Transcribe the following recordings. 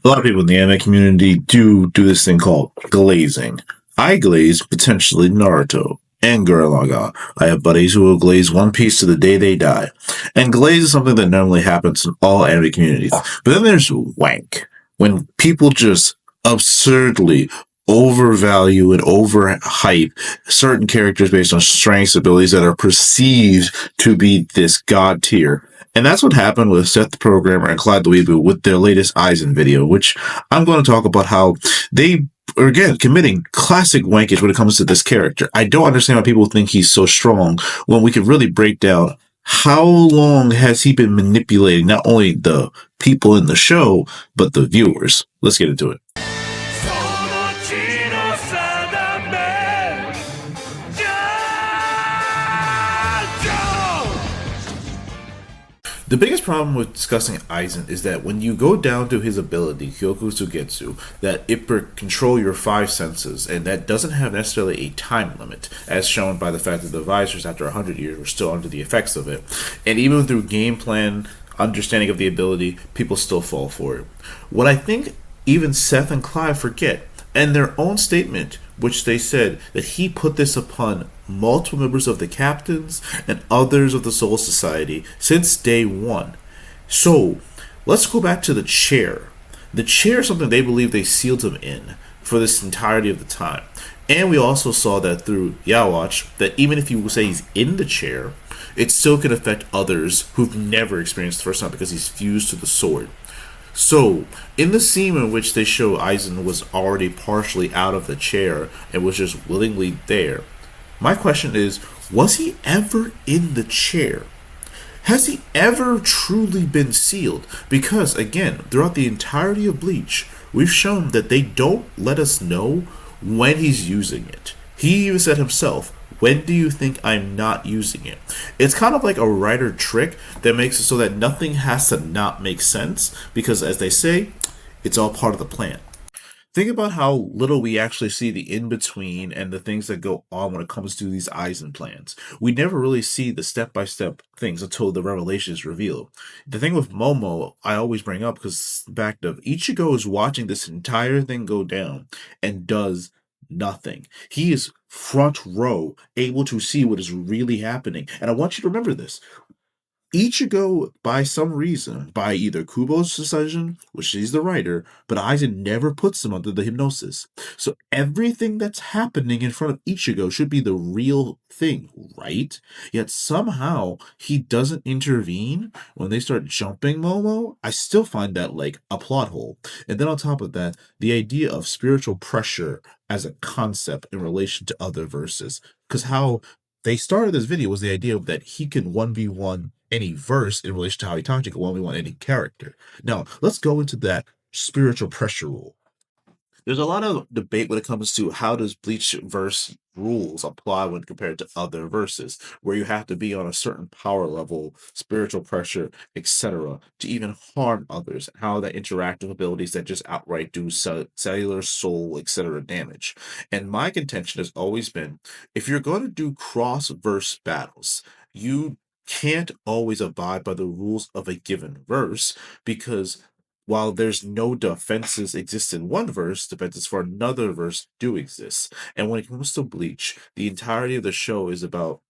A lot of people in the anime community do this thing called glazing. I glaze potentially Naruto and Gurren Lagann. I have buddies who will glaze One Piece to the day they die. And glaze is something that normally happens in all anime communities. But then there's wank, when people just absurdly overvalue and overhype certain characters based on strengths, abilities that are perceived to be this god tier. And that's what happened with Seth the Programmer and Clyde the Weeaboo with their latest Aizen video, which I'm going to talk about how they are, again, committing classic wankage when it comes to this character. I don't understand why people think he's so strong when we could really break down how long has he been manipulating not only the people in the show, but the viewers. Let's get into it. The biggest problem with discussing Aizen is that when you go down to his ability, Kyoku Sugetsu, that it control your five senses, and that doesn't have necessarily a time limit, as shown by the fact that the advisors after 100 years were still under the effects of it. And even through game plan, understanding of the ability, people still fall for it. What I think even Seth and Clyde forget, and their own statement, which they said that he put this upon multiple members of the captains and others of the Soul Society since day one. So let's go back to the chair. The chair is something they believe they sealed him in for this entirety of the time. And we also saw that through Yawatch, that even if you say he's in the chair, it still can affect others who've never experienced the first time because he's fused to the sword. So, in the scene in which they show Aizen was already partially out of the chair and was just willingly there, my question is, was he ever in the chair? Has he ever truly been sealed? Because, again, throughout the entirety of Bleach, we've shown that they don't let us know when he's using it. He even said himself, when do you think I'm not using it? It's kind of like a writer trick that makes it so that nothing has to not make sense, because as they say, it's all part of the plan. Think about how little we actually see the in-between and the things that go on when it comes to these Aizen plans. We never really see the step-by-step things until the revelation is revealed. The thing with Momo, I always bring up because the fact of Ichigo is watching this entire thing go down and does nothing. He is front row, able to see what is really happening. And I want you to remember this. Ichigo, by some reason, by either Kubo's decision, which he's the writer, but Aizen never puts him under the hypnosis. So everything that's happening in front of Ichigo should be the real thing, right? Yet somehow he doesn't intervene when they start jumping Momo. I still find that like a plot hole. And then on top of that, the idea of spiritual pressure as a concept in relation to other verses. Because how they started this video was the idea that he can 1v1 any verse in relation to how he talked to 1v1 any character. Now, let's go into that spiritual pressure rule. There's a lot of debate when it comes to how does Bleach verse rules apply when compared to other verses, where you have to be on a certain power level, spiritual pressure, etc., to even harm others, and how that interact with abilities that just outright do cellular, soul, etc. damage. And my contention has always been, if you're going to do cross-verse battles, you can't always abide by the rules of a given verse, because while there's no defenses exist in one verse, defenses for another verse do exist. And when it comes to Bleach, the entirety of the show is about,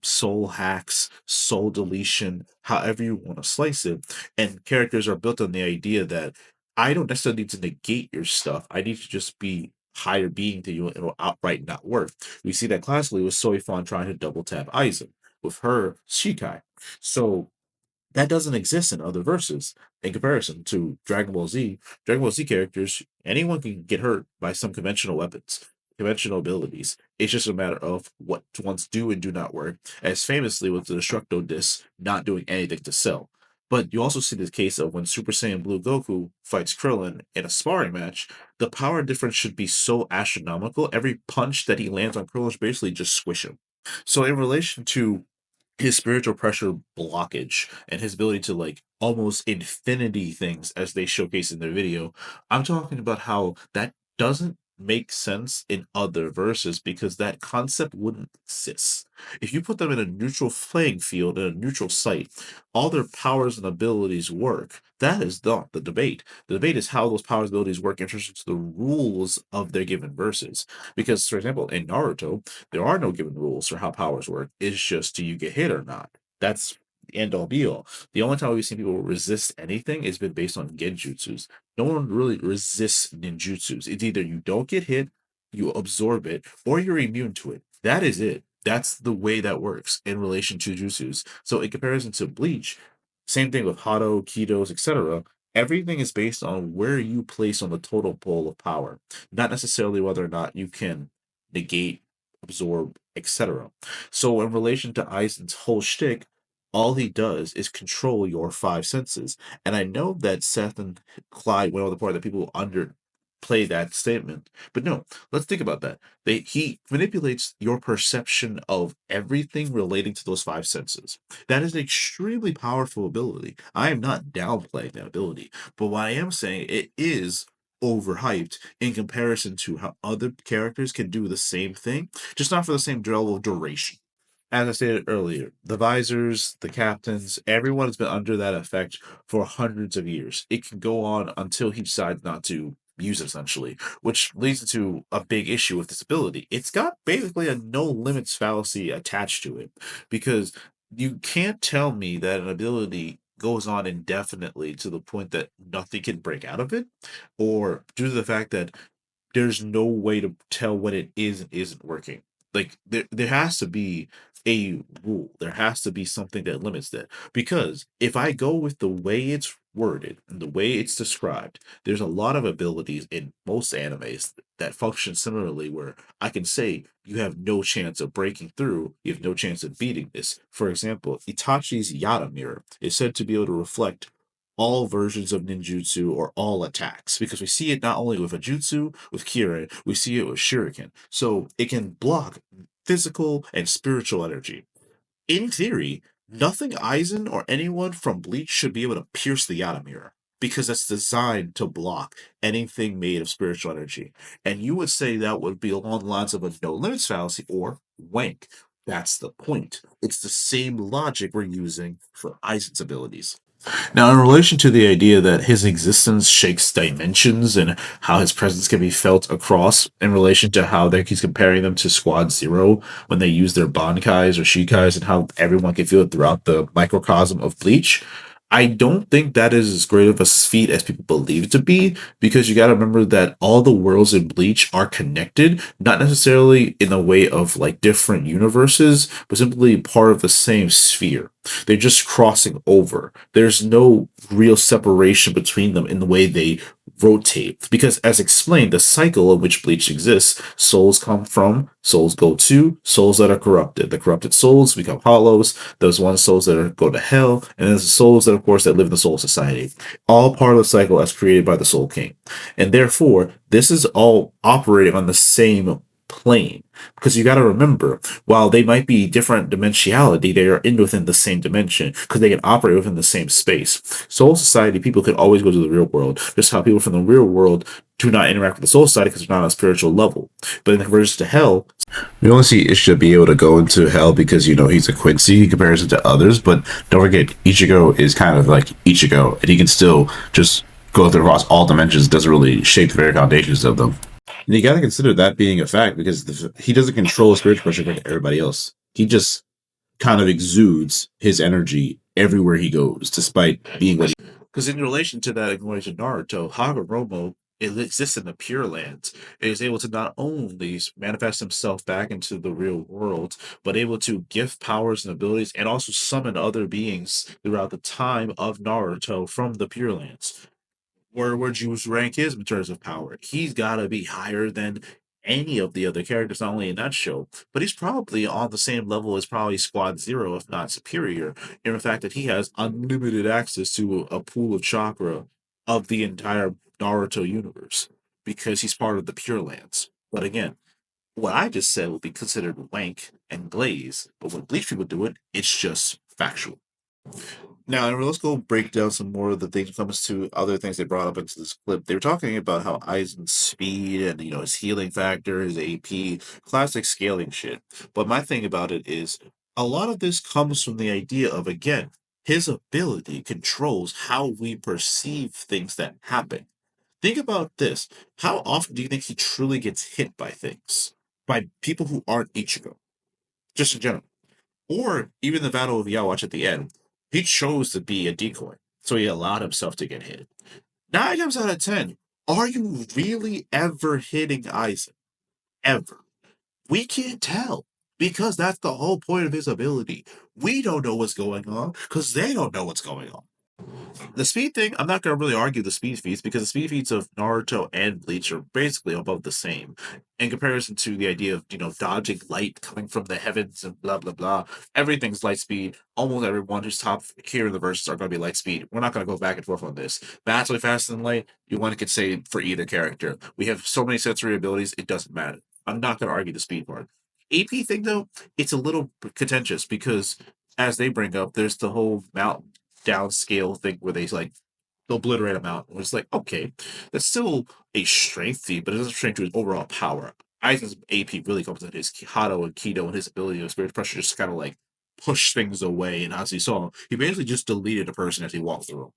soul hacks, soul deletion, however you want to slice it. And characters are built on the idea that I don't necessarily need to negate your stuff. I need to just be higher being to you and it'll outright not work. We see that classically with Soifon trying to double tap Aizen. With her, Shikai. So that doesn't exist in other verses in comparison to Dragon Ball Z. Dragon Ball Z characters, anyone can get hurt by some conventional weapons, conventional abilities. It's just a matter of what ones do and do not work, as famously with the Destructo Disc not doing anything to sell. But you also see the case of when Super Saiyan Blue Goku fights Krillin in a sparring match, the power difference should be so astronomical. Every punch that he lands on Krillin is basically just squish him. So in relation to his spiritual pressure blockage and his ability to like almost infinity things as they showcase in their video, I'm talking about how that doesn't make sense in other verses because that concept wouldn't exist. If you put them in a neutral playing field, in a neutral site, all their powers and abilities work. That is not the debate. The debate is how those powers and abilities work in terms of the rules of their given verses. Because, for example, in Naruto, there are no given rules for how powers work. It's just do you get hit or not? That's the end all be all. The only time we've seen people resist anything has been based on genjutsus. No one really resists ninjutsus. It's either you don't get hit, you absorb it, or you're immune to it. That is it. That's the way that works in relation to jutsus. So in comparison to Bleach, same thing with Hado, Kitos, etc. Everything is based on where you place on the total pole of power, not necessarily whether or not you can negate, absorb, etc. So in relation to Aizen's whole shtick, all he does is control your five senses. And I know that Seth and Clyde went on the part that people underplay that statement, but no, let's think about that. He manipulates your perception of everything relating to those five senses. That is an extremely powerful ability. I am not downplaying that ability, but what I am saying it is overhyped in comparison to how other characters can do the same thing, just not for the same level of duration. As I stated earlier, the visors, the captains, everyone has been under that effect for hundreds of years. It can go on until he decides not to use it, essentially, which leads to a big issue with this ability. It's got basically a no limits fallacy attached to it because you can't tell me that an ability goes on indefinitely to the point that nothing can break out of it, or due to the fact that there's no way to tell what it is and isn't working. Like there has to be a rule. There has to be something that limits that. Because if I go with the way it's worded and the way it's described, there's a lot of abilities in most animes that function similarly where I can say you have no chance of breaking through, you have no chance of beating this. For example, Itachi's Yata mirror is said to be able to reflect all versions of ninjutsu or all attacks because we see it not only with a jutsu with Kirin, we see it with shuriken. So it can block physical and spiritual energy. In theory, nothing Aizen or anyone from Bleach should be able to pierce the Yata mirror because it's designed to block anything made of spiritual energy. And you would say that would be along the lines of a no limits fallacy or wank. That's the point. It's the same logic we're using for Aizen's abilities. Now, in relation to the idea that his existence shakes dimensions and how his presence can be felt across, in relation to how he's comparing them to Squad Zero when they use their Bankais or Shikais and how everyone can feel it throughout the microcosm of Bleach, I don't think that is as great of a feat as people believe it to be, because you got to remember that all the worlds in Bleach are connected, not necessarily in a way of like different universes, but simply part of the same sphere. They're just crossing over. There's no real separation between them in the way they rotate. Because, as explained, the cycle of which Bleach exists, souls come from, souls go to, souls that are corrupted. The corrupted souls become hollows. Those one souls that go to hell, and there's the souls that, of course, that live in the soul society. All part of the cycle as created by the Soul King. And therefore, this is all operating on the same plane, because you got to remember, while they might be different dimensionality, they are in within the same dimension because they can operate within the same space. Soul society people can always go to the real world, just how people from the real world do not interact with the soul society because they're not on a spiritual level. But in the conversion to hell, we only see Isha be able to go into hell because, he's a Quincy in comparison to others. But don't forget, Ichigo is kind of like Ichigo, and he can still just go through across all dimensions. Doesn't really shape the very foundations of them. And you got to consider that being a fact because he doesn't control spiritual pressure like everybody else. He just kind of exudes his energy everywhere he goes, despite being what he. Because in relation to that, according to Naruto, Hagoromo it exists in the Pure Lands. It is able to not only manifest himself back into the real world, but able to gift powers and abilities and also summon other beings throughout the time of Naruto from the Pure Lands. Where Juice rank is in terms of power. He's got to be higher than any of the other characters, not only in that show, but he's probably on the same level as probably Squad Zero, if not superior, in the fact that he has unlimited access to a pool of chakra of the entire Naruto universe because he's part of the Pure Lands. But again, what I just said would be considered wank and glaze, but when Bleach people do it, it's just factual. Now, and let's go break down some more of the things when it comes to other things they brought up into this clip. They were talking about how Aizen's speed and his healing factor, his AP, classic scaling shit. But my thing about it is a lot of this comes from the idea of again, his ability controls how we perceive things that happen. Think about this. How often do you think he truly gets hit by things? By people who aren't Ichigo, just in general. Or even the Battle of Yawatch at the end, he chose to be a decoy, so he allowed himself to get hit. 9 times out of 10, are you really ever hitting Aizen? Ever? We can't tell because that's the whole point of his ability. We don't know what's going on because they don't know what's going on. The speed thing, I'm not going to really argue the speed feats because the speed feats of Naruto and Bleach are basically above the same in comparison to the idea of, dodging light coming from the heavens and blah, blah, blah. Everything's light speed. Almost everyone who's top here in the verses are going to be light speed. We're not going to go back and forth on this. Vastly faster than light, you want to could say for either character. We have so many sensory abilities, it doesn't matter. I'm not going to argue the speed part. AP thing, though, it's a little contentious because as they bring up, there's the whole mountain downscale thing where they like obliterate a mountain. It's like, okay, that's still a strength feat, but it doesn't strength to his overall power. Aizen's AP really comes at his Hado and Kido and his ability of spirit pressure just kind of like push things away. And as he saw, he basically just deleted a person as he walked through.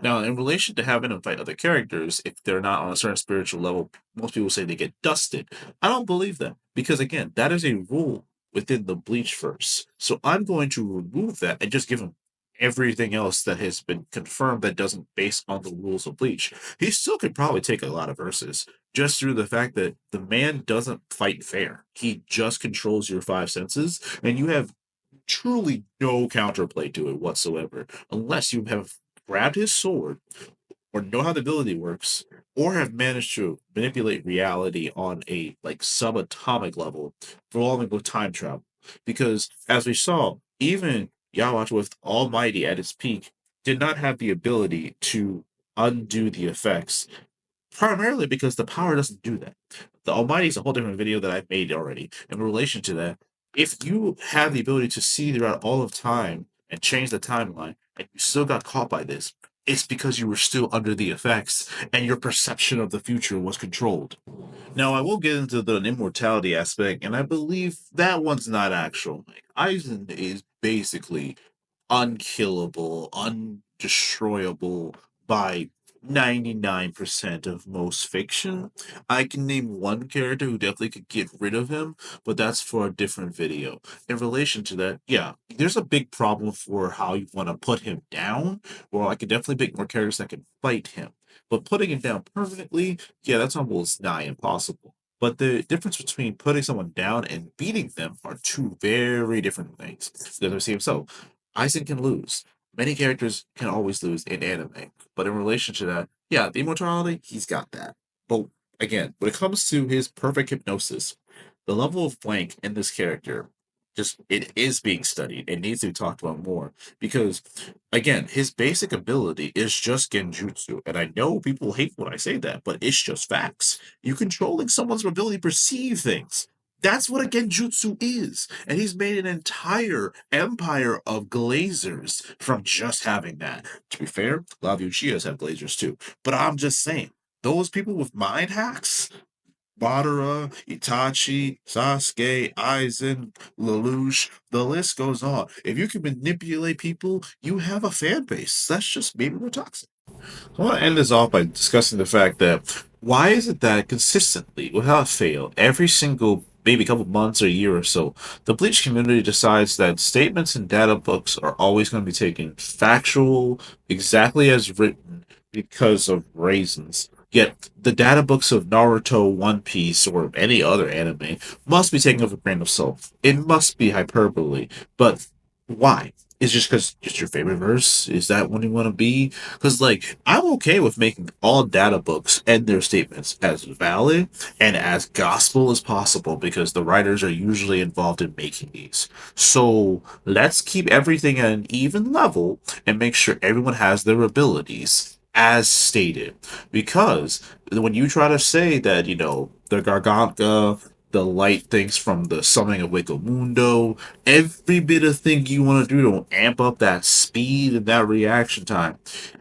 Now, in relation to having to fight other characters, if they're not on a certain spiritual level, most people say they get dusted. I don't believe that because, again, that is a rule within the Bleach verse. So I'm going to remove that and just give him everything else that has been confirmed that doesn't base on the rules of Bleach. He still could probably take a lot of verses just through the fact that the man doesn't fight fair. He just controls your five senses, and you have truly no counterplay to it whatsoever, unless you have grabbed his sword or know how the ability works or have managed to manipulate reality on a like subatomic level involving with time travel. Because as we saw, even Yawatch with Almighty at its peak did not have the ability to undo the effects, primarily because the power doesn't do that. The Almighty is a whole different video that I've made already in relation to that. If you have the ability to see throughout all of time and change the timeline, and you still got caught by this, it's because you were still under the effects and your perception of the future was controlled. Now, I will get into the immortality aspect, and I believe that one's not actual. Like, Aizen is basically unkillable, undestroyable by 99% of most fiction. I can name one character who definitely could get rid of him, but that's for a different video. In relation to that, yeah, there's a big problem for how you want to put him down. Well, I could definitely pick more characters that can fight him. But putting him down permanently, yeah, that's almost nigh impossible. But the difference between putting someone down and beating them are two very different things. Because I see himself. Aizen can lose. Many characters can always lose in anime. But in relation to that, yeah, the immortality, he's got that. But again, when it comes to his perfect hypnosis, the level of blank in this character, just it is being studied. It needs to be talked about more. Because again, his basic ability is just genjutsu. And I know people hate when I say that, but it's just facts. You controlling someone's ability to perceive things. That's what a genjutsu is. And he's made an entire empire of glazers from just having that. To be fair, a lot of Uchihas have glazers too. But I'm just saying, those people with mind hacks, Madara, Itachi, Sasuke, Aizen, Lelouch, the list goes on. If you can manipulate people, you have a fan base. That's just maybe we're toxic. I want to end this off by discussing the fact that why is it that consistently, without fail, every single maybe couple months or a year or so, the Bleach community decides that statements in data books are always going to be taken factual, exactly as written, because of reasons. Yet the data books of Naruto, One Piece, or any other anime must be taken with a grain of salt. It must be hyperbole. But why? Is just because it's your favorite verse? Is that what you want to be? Because, like, I'm okay with making all data books and their statements as valid and as gospel as possible because the writers are usually involved in making these. So let's keep everything at an even level and make sure everyone has their abilities as stated. Because when you try to say that, the Gargantua the light things from the summoning of Mundo, every bit of thing you want to do to amp up that speed and that reaction time.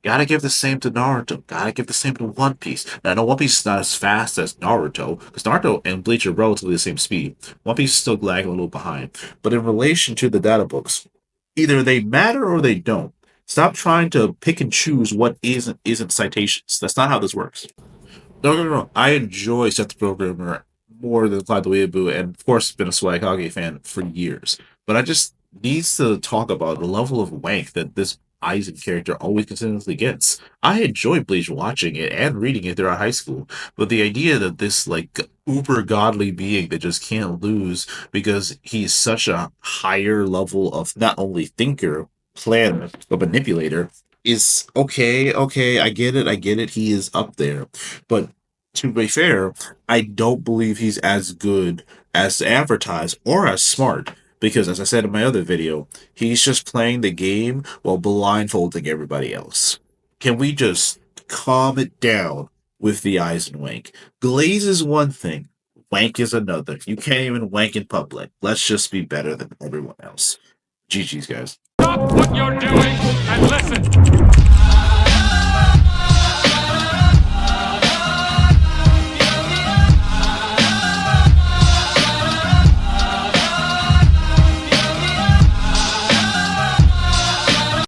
Gotta give the same to Naruto. Gotta give the same to One Piece. Now, I know One Piece is not as fast as Naruto, because Naruto and Bleach are relatively the same speed. One Piece is still lagging a little behind. But in relation to the data books, either they matter or they don't. Stop trying to pick and choose what isn't citations. That's not how this works. No, no, no. I enjoy Seth the Programmer more than Clyde the Weeaboo, and of course, been a Swag Hage fan for years. But I just needs to talk about the level of wank that this Aizen character always consistently gets. I enjoy Bleach watching it and reading it throughout high school, but the idea that this like uber godly being that just can't lose because he's such a higher level of not only thinker, planner, but manipulator is okay. Okay, I get it. He is up there, but to be fair, I don't believe he's as good as advertised or as smart. Because, as I said in my other video, he's just playing the game while blindfolding everybody else. Can we just calm it down with the eyes and wank? Glaze is one thing, wank is another. You can't even wank in public. Let's just be better than everyone else. GG's, guys. Stop what you're doing and listen.